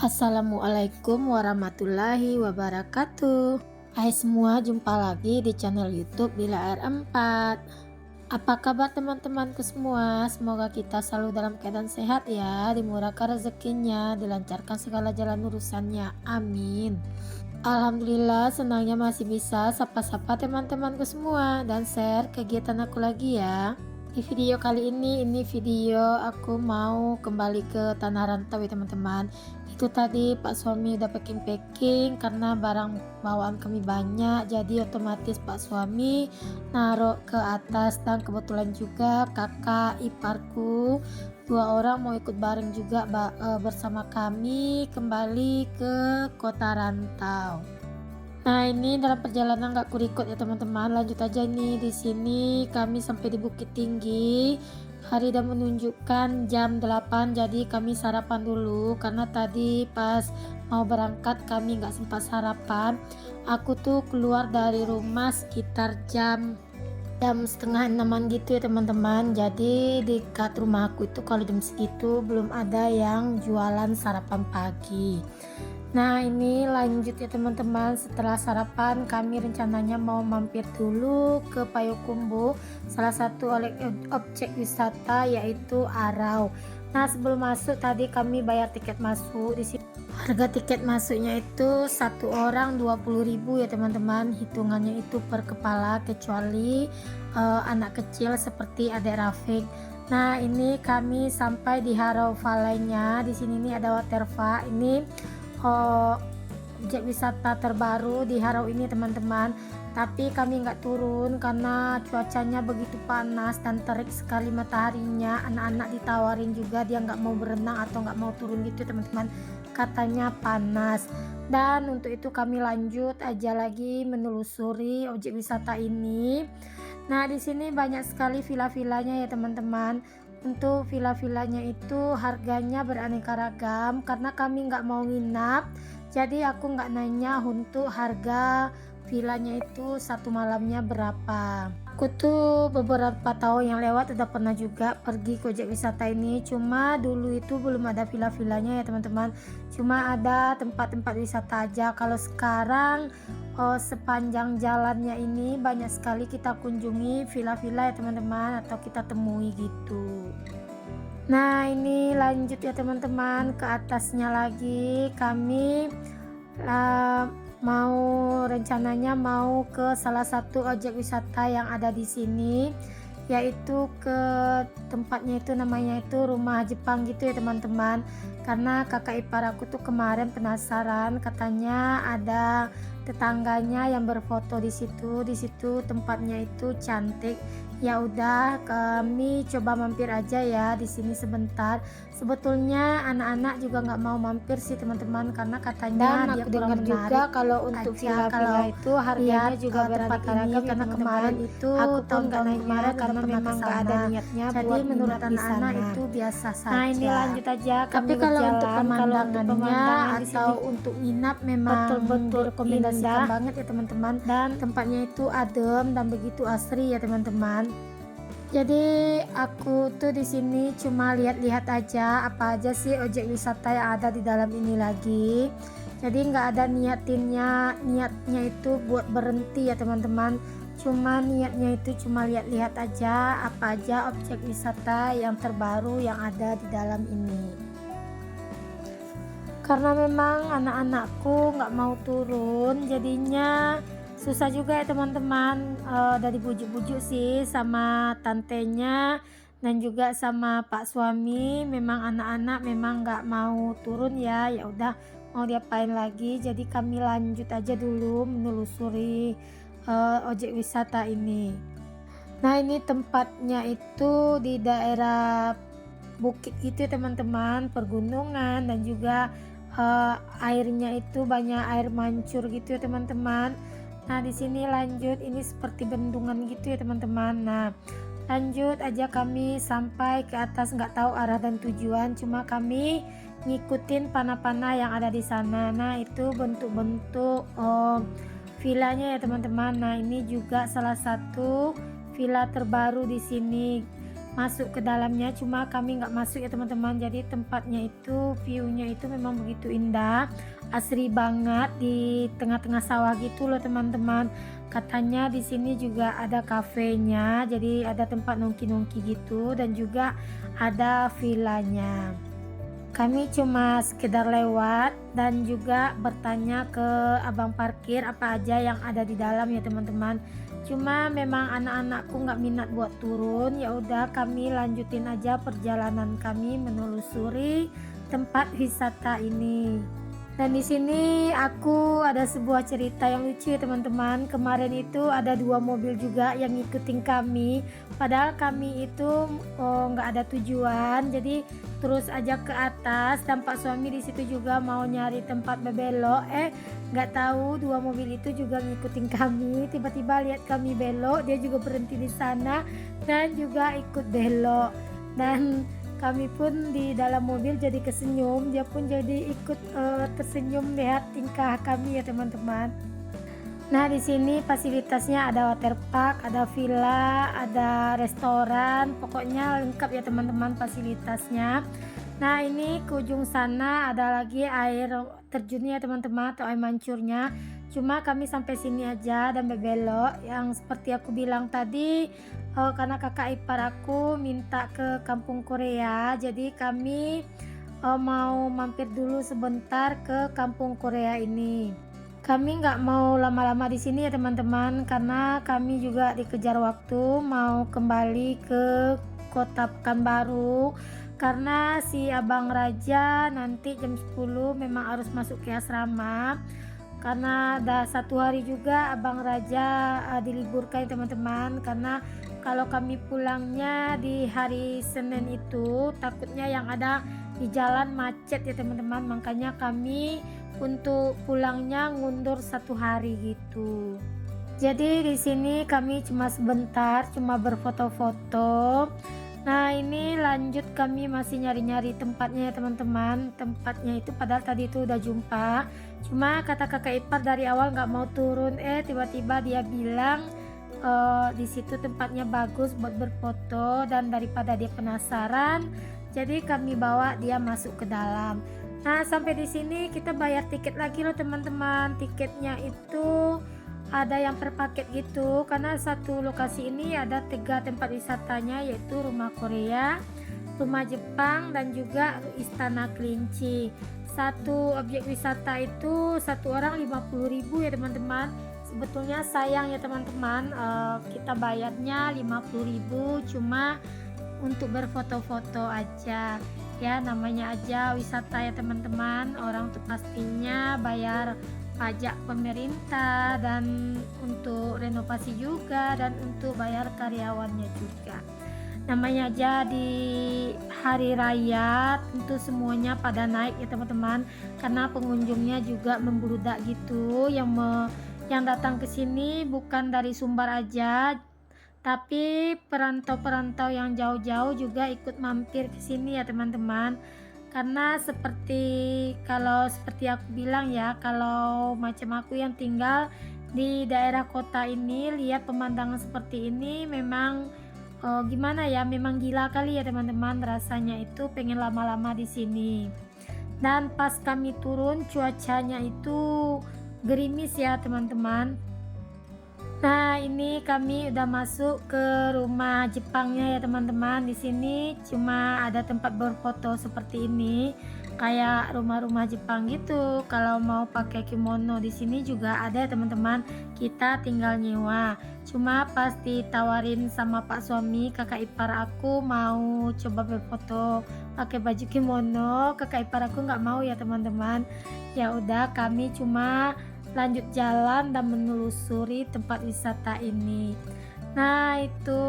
Assalamualaikum warahmatullahi wabarakatuh. Hai semua, jumpa lagi di channel YouTube Bila R4. Apa kabar teman-temanku semua? Semoga kita selalu dalam keadaan sehat ya, dimurahkan rezekinya, dilancarkan segala jalan urusannya. Amin. Alhamdulillah, senangnya masih bisa sapa-sapa teman-temanku semua dan share kegiatan aku lagi ya. Di video kali ini video aku mau kembali ke tanah rantau ya teman-teman. Itu tadi Pak suami udah packing-packing karena barang bawaan kami banyak, jadi otomatis Pak suami naruh ke atas, dan kebetulan juga kakak iparku 2 orang mau ikut bareng juga bersama kami kembali ke kota rantau. Nah, ini dalam perjalanan gak kurikut ya teman-teman. Lanjut aja nih, di sini kami sampai di Bukit Tinggi. Hari udah menunjukkan jam 8, jadi kami sarapan dulu karena tadi pas mau berangkat kami gak sempat sarapan. Aku tuh keluar dari rumah sekitar jam setengah 6-an gitu ya teman-teman. Jadi di dekat rumah aku itu kalau jam segitu belum ada yang jualan sarapan pagi. Nah, ini lanjut ya teman-teman, setelah sarapan kami rencananya mau mampir dulu ke Payakumbuh, salah satu objek wisata yaitu Arau. Nah, sebelum masuk tadi kami bayar tiket masuk. Di sini harga tiket masuknya itu satu orang 20.000 ya teman-teman, hitungannya itu per kepala kecuali anak kecil seperti adik Rafiq. Nah, ini kami sampai di Harau Valley-nya. Di sini nih ada Waterva. Ini objek wisata terbaru di Harau ini teman-teman, tapi kami nggak turun karena cuacanya begitu panas dan terik sekali mataharinya. Anak-anak ditawarin juga, dia nggak mau berenang atau nggak mau turun gitu teman-teman, katanya panas. Dan untuk itu kami lanjut aja lagi menelusuri objek wisata ini. Nah, di sini banyak sekali villa-villanya ya teman-teman. Untuk villa-villanya itu harganya beraneka ragam, karena kami nggak mau nginap jadi aku nggak nanya untuk harga villanya itu satu malamnya berapa. Aku tuh beberapa tahun yang lewat udah pernah juga pergi ke objek wisata ini, cuma dulu itu belum ada villa-villanya ya teman-teman, cuma ada tempat-tempat wisata aja. Kalau sekarang sepanjang jalannya ini banyak sekali kita kunjungi villa-villa ya teman-teman, atau kita temui gitu. Nah, ini lanjut ya teman-teman, ke atasnya lagi kami rencananya mau ke salah satu objek wisata yang ada di sini, yaitu ke tempatnya itu namanya itu rumah Jepang gitu ya teman-teman. Karena kakak ipar aku tuh kemarin penasaran, katanya ada tetangganya yang berfoto di situ tempatnya itu cantik. Ya udah, kami coba mampir aja ya di sini sebentar. Sebetulnya anak-anak juga nggak mau mampir sih teman-teman, karena katanya dan aku dengar juga kalau untuk villa-villa itu harganya juga beraneka ragam karena kemarin itu aku tahun nggak naik kemarin karena memang nggak ada niatnya. Jadi menurut anak-anak itu biasa saja. Nah, ini lanjut aja. Tapi kalau untuk pemandangannya atau untuk nginap memang betul-betul rekomendasikan banget ya teman-teman, dan tempatnya itu adem dan begitu asri ya teman-teman. Jadi aku tuh di sini cuma lihat-lihat aja apa aja sih objek wisata yang ada di dalam ini lagi. Jadi nggak ada niatnya itu buat berhenti ya teman-teman. Cuma niatnya itu cuma lihat-lihat aja apa aja objek wisata yang terbaru yang ada di dalam ini. Karena memang anak-anakku nggak mau turun, jadinya susah juga ya teman-teman. Dari bujuk-bujuk sih sama tantenya dan juga sama pak suami, memang anak-anak memang nggak mau turun ya. Ya udah, mau diapain lagi, jadi kami lanjut aja dulu menelusuri objek wisata ini. Nah, ini tempatnya itu di daerah bukit gitu ya teman-teman, pergunungan, dan juga airnya itu banyak air mancur gitu ya teman-teman. Nah, di sini lanjut, ini seperti bendungan gitu ya teman-teman. Nah, lanjut aja kami sampai ke atas, nggak tahu arah dan tujuan, cuma kami ngikutin panah-panah yang ada di sana. Nah, itu bentuk-bentuk villanya ya teman-teman. Nah, ini juga salah satu villa terbaru di sini. masuk ke dalamnya, cuma kami nggak masuk ya teman-teman. Jadi tempatnya itu view-nya itu memang begitu indah, asri banget di tengah-tengah sawah gitu loh teman-teman. Katanya di sini juga ada kafenya, jadi ada tempat nongki-nongki gitu dan juga ada villanya. Kami cuma sekedar lewat dan juga bertanya ke abang parkir apa aja yang ada di dalam ya teman-teman. Cuma memang anak-anakku nggak minat buat turun, ya udah kami lanjutin aja perjalanan kami menelusuri tempat wisata ini. Dan di sini aku ada sebuah cerita yang lucu ya teman-teman. Kemarin itu ada 2 mobil juga yang ngikutin kami. Padahal kami itu nggak ada tujuan. Jadi terus aja ke atas. Dan Pak suami di situ juga mau nyari tempat berbelok. Nggak tahu 2 mobil itu juga ngikutin kami. Tiba-tiba lihat kami belok, dia juga berhenti di sana dan juga ikut belok. Dan kami pun di dalam mobil jadi kesenyum, dia pun jadi ikut tersenyum lihat tingkah kami ya teman-teman. Nah di sini fasilitasnya ada water park, ada villa, ada restoran, pokoknya lengkap ya teman-teman fasilitasnya. Nah ini ke ujung sana ada lagi air terjunnya teman-teman, atau air mancurnya. Cuma kami sampai sini aja dan berbelok. Yang seperti aku bilang tadi, karena kakak ipar aku minta ke kampung Korea, jadi kami mau mampir dulu sebentar ke kampung Korea ini. Kami nggak mau lama-lama di sini ya teman-teman, karena kami juga dikejar waktu mau kembali ke kota Pekanbaru, karena si abang raja nanti jam 10 memang harus masuk ke asrama. Karena ada 1 hari juga abang raja diliburkan teman-teman, karena kalau kami pulangnya di hari Senin itu takutnya yang ada di jalan macet ya teman-teman, makanya kami untuk pulangnya ngundur 1 hari gitu. Jadi di sini kami cuma sebentar, cuma berfoto-foto. Nah ini lanjut kami masih nyari-nyari tempatnya ya teman-teman. Tempatnya itu padahal tadi itu udah jumpa, cuma kata kakak ipar dari awal nggak mau turun, tiba-tiba dia bilang di situ tempatnya bagus buat berfoto, dan daripada dia penasaran, jadi kami bawa dia masuk ke dalam. Nah sampai di sini kita bayar tiket lagi loh teman-teman. Tiketnya itu ada yang per paket gitu, karena satu lokasi ini ada 3 tempat wisatanya, yaitu rumah Korea, rumah Jepang, dan juga istana kelinci. Satu objek wisata itu satu orang 50.000 ya teman-teman. Sebetulnya sayang ya teman-teman, kita bayarnya 50.000 cuma untuk berfoto-foto aja ya, namanya aja wisata ya teman-teman. Orang tuh pastinya bayar pajak pemerintah, dan untuk renovasi juga, dan untuk bayar karyawannya juga. Namanya aja di hari raya tentu semuanya pada naik ya teman-teman, karena pengunjungnya juga membludak gitu. Yang datang ke sini bukan dari Sumbar aja, tapi perantau-perantau yang jauh-jauh juga ikut mampir ke sini ya teman-teman. Karena kalau seperti aku bilang ya, kalau macam aku yang tinggal di daerah kota ini, lihat pemandangan seperti ini memang gimana ya, memang gila kali ya teman-teman, rasanya itu pengen lama-lama di sini. Dan pas kami turun cuacanya itu gerimis ya teman-teman. Nah ini kami udah masuk ke rumah Jepangnya ya teman-teman. Di sini cuma ada tempat berfoto seperti ini, kayak rumah-rumah Jepang gitu. Kalau mau pakai kimono di sini juga ada ya teman-teman, kita tinggal nyewa. Cuma pas ditawarin sama pak suami, kakak ipar aku mau coba berfoto pakai baju kimono, kakak ipar aku nggak mau ya teman-teman. Ya udah kami cuma lanjut jalan dan menelusuri tempat wisata ini. Nah itu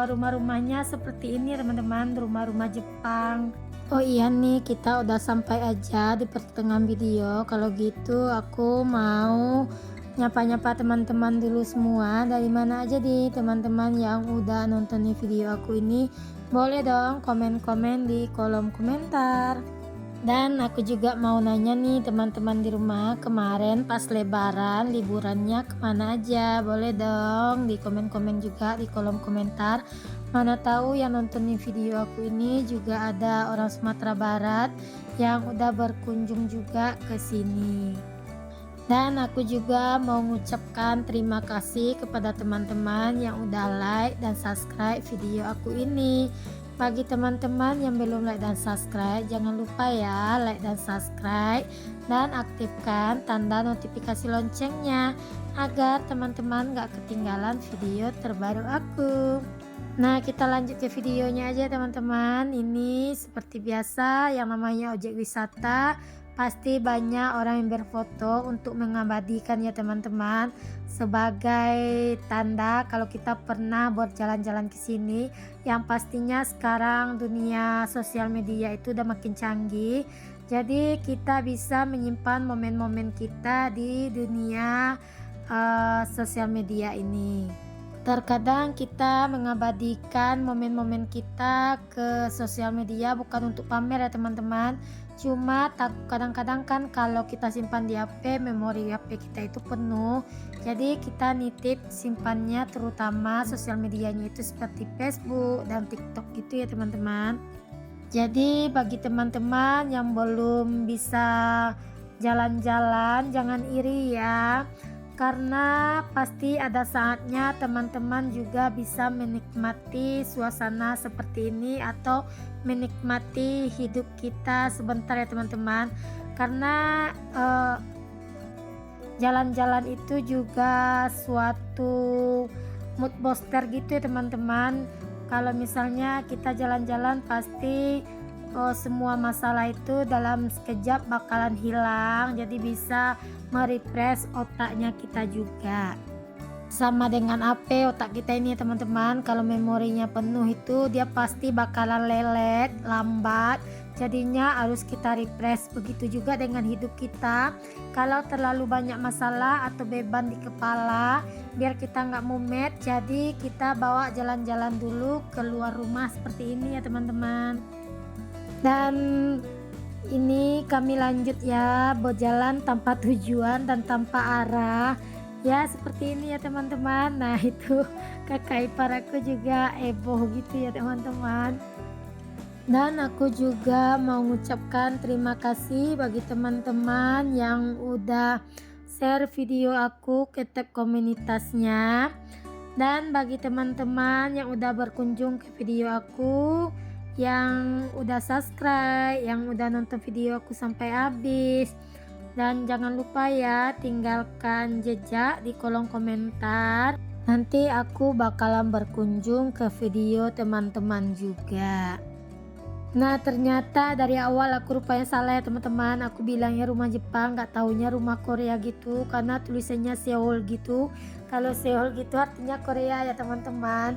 rumah-rumahnya seperti ini teman-teman, rumah-rumah Jepang. Oh iya nih, kita udah sampai aja di pertengahan video. Kalau gitu aku mau nyapa-nyapa teman-teman dulu semua. Dari mana aja di teman-teman yang udah nonton video aku ini, boleh dong komen-komen di kolom komentar. Dan aku juga mau nanya nih teman-teman di rumah, kemarin pas lebaran liburannya kemana aja? Boleh dong di komen-komen juga di kolom komentar. Mana tahu yang nontonin video aku ini juga ada orang Sumatera Barat yang udah berkunjung juga ke sini. Dan aku juga mau mengucapkan terima kasih kepada teman-teman yang udah like dan subscribe video aku ini. Bagi teman-teman yang belum like dan subscribe, jangan lupa ya like dan subscribe dan aktifkan tanda notifikasi loncengnya agar teman-teman gak ketinggalan video terbaru aku. Nah, kita lanjut ke videonya aja teman-teman. Ini seperti biasa yang namanya objek wisata, pasti banyak orang yang berfoto untuk mengabadikan ya teman-teman, sebagai tanda kalau kita pernah berjalan-jalan ke sini. Yang pastinya sekarang dunia sosial media itu udah makin canggih, jadi kita bisa menyimpan momen-momen kita di dunia sosial media ini. Terkadang kita mengabadikan momen-momen kita ke sosial media bukan untuk pamer ya teman-teman, cuma kadang-kadang kan kalau kita simpan di HP, memori HP kita itu penuh, jadi kita nitip simpannya terutama sosial medianya itu seperti Facebook dan TikTok gitu ya teman-teman. Jadi bagi teman-teman yang belum bisa jalan-jalan, jangan iri ya, karena pasti ada saatnya teman-teman juga bisa menikmati suasana seperti ini atau menikmati hidup kita sebentar ya teman-teman. Karena jalan-jalan itu juga suatu mood booster gitu ya teman-teman. Kalau misalnya kita jalan-jalan pasti semua masalah itu dalam sekejap bakalan hilang, jadi bisa merefresh otaknya kita juga. Sama dengan HP otak kita ini ya teman-teman, kalau memorinya penuh itu dia pasti bakalan lelet, lambat, jadinya harus kita refresh. Begitu juga dengan hidup kita, kalau terlalu banyak masalah atau beban di kepala, biar kita nggak mumet, jadi kita bawa jalan-jalan dulu keluar rumah seperti ini ya teman-teman. Dan ini kami lanjut ya, berjalan tanpa tujuan dan tanpa arah ya, seperti ini ya teman-teman. Nah itu kakak ipar aku juga heboh gitu ya teman-teman. Dan aku juga mau mengucapkan terima kasih bagi teman-teman yang udah share video aku ke tab komunitasnya, dan bagi teman-teman yang udah berkunjung ke video aku, yang udah subscribe, yang udah nonton video aku sampai habis. Dan jangan lupa ya tinggalkan jejak di kolom komentar, nanti aku bakalan berkunjung ke video teman-teman juga. Nah ternyata dari awal aku rupanya salah ya teman-teman, aku bilangnya rumah Jepang, gak taunya rumah Korea gitu, karena tulisannya Seoul gitu. Kalau Seoul gitu artinya Korea ya teman-teman.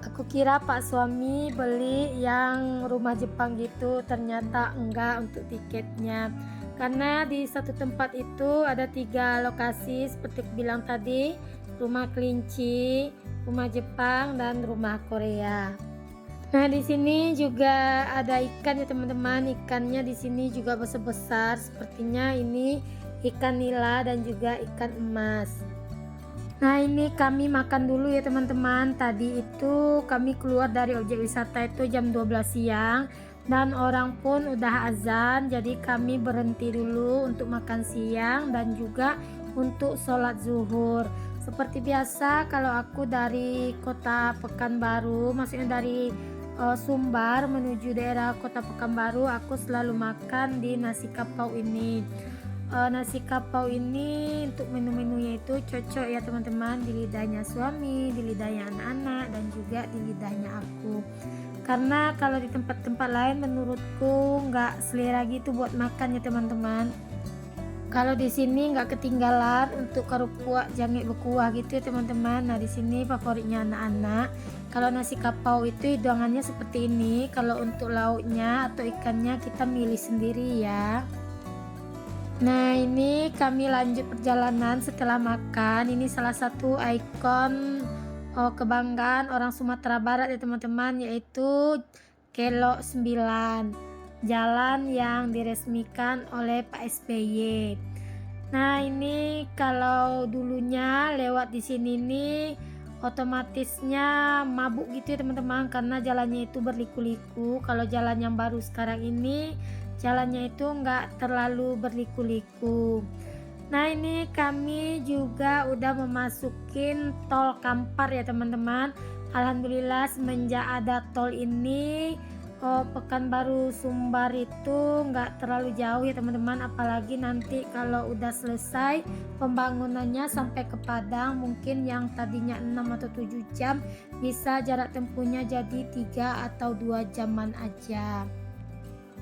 Aku kira pak suami beli yang rumah Jepang gitu, ternyata enggak untuk tiketnya. Karena di satu tempat itu ada 3 lokasi seperti aku bilang tadi, rumah kelinci, rumah Jepang, dan rumah Korea. Nah di sini juga ada ikan ya teman-teman, ikannya di sini juga besar-besar, sepertinya ini ikan nila dan juga ikan emas. Nah ini kami makan dulu ya teman-teman. Tadi itu kami keluar dari objek wisata itu jam 12 siang dan orang pun udah azan, jadi kami berhenti dulu untuk makan siang dan juga untuk sholat zuhur. Seperti biasa kalau aku dari kota Pekanbaru, maksudnya dari Sumbar menuju daerah kota Pekanbaru, aku selalu makan di nasi kapau ini. Nasi kapau ini untuk menu-menunya itu cocok ya teman-teman, di lidahnya suami, di lidahnya anak-anak, dan juga di lidahnya aku. Karena kalau di tempat-tempat lain menurutku nggak selera gitu buat makan ya teman-teman. Kalau di sini nggak ketinggalan untuk kerupuak jange berkuah gitu ya teman-teman. Nah di sini favoritnya anak-anak. Kalau nasi kapau itu hidangannya seperti ini. Kalau untuk lauknya atau ikannya kita milih sendiri ya. Nah ini kami lanjut perjalanan setelah makan. Ini salah satu ikon kebanggaan orang Sumatera Barat ya teman-teman, yaitu Kelok 9, jalan yang diresmikan oleh Pak SBY. Nah ini kalau dulunya lewat di sini nih otomatisnya mabuk gitu ya teman-teman, karena jalannya itu berliku-liku. Kalau jalan yang baru sekarang ini jalannya itu nggak terlalu berliku-liku. Nah, ini kami juga udah memasukin tol Kampar ya teman-teman. Alhamdulillah semenjak ada tol ini, Pekanbaru Sumbar itu nggak terlalu jauh ya teman-teman. Apalagi nanti kalau udah selesai pembangunannya sampai ke Padang, mungkin yang tadinya 6 atau 7 jam bisa jarak tempuhnya jadi 3 atau 2 jaman aja.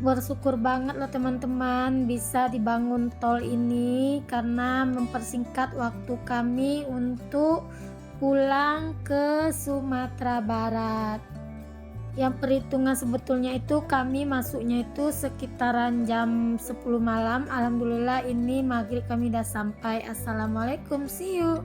Bersyukur banget loh teman-teman bisa dibangun tol ini, karena mempersingkat waktu kami untuk pulang ke Sumatera Barat. Yang perhitungan sebetulnya itu kami masuknya itu sekitaran jam 10 malam. Alhamdulillah ini maghrib kami udah sampai. Assalamualaikum, see you.